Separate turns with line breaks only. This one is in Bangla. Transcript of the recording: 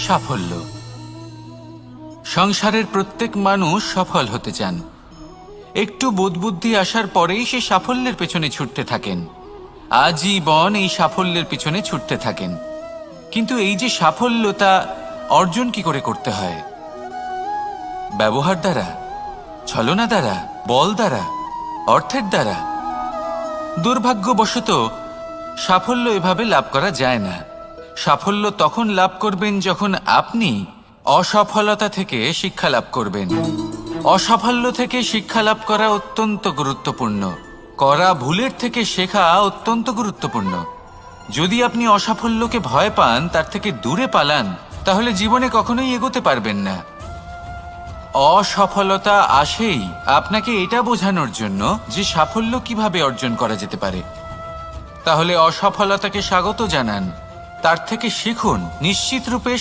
সাফল্য। সংসারের প্রত্যেক মানুষ সফল হতে চান। একটু বোধবুদ্ধি আসার পরেই সে সাফল্যের পেছনে ছুটতে থাকেন, আজীবন এই সাফল্যের পিছনে ছুটতে থাকেন। কিন্তু এই যে সাফল্য, তা অর্জন কি করে করতে হয়? ব্যবহার দ্বারা, ছলনা দ্বারা, বল দ্বারা, অর্থের দ্বারা? দুর্ভাগ্যবশত সাফল্য এভাবে লাভ করা যায় না। সাফল্য তখন লাভ করবেন যখন আপনি অসফলতা থেকে শিক্ষা লাভ করবেন। অসাফল্য থেকে শিক্ষা লাভ করা অত্যন্ত গুরুত্বপূর্ণ। করা ভুলের থেকে শেখা অত্যন্ত গুরুত্বপূর্ণ। যদি আপনি অসাফল্যকে ভয় পান, তার থেকে দূরে পালান, তাহলে জীবনে কখনোই এগোতে পারবেন না। অসফলতা আসেই আপনাকে এটা বোঝানোর জন্য যে সাফল্য কিভাবে অর্জন করা যেতে পারে। তাহলে অসফলতাকে স্বাগত জানান, তার থেকে শিখুন। নিশ্চিত রূপে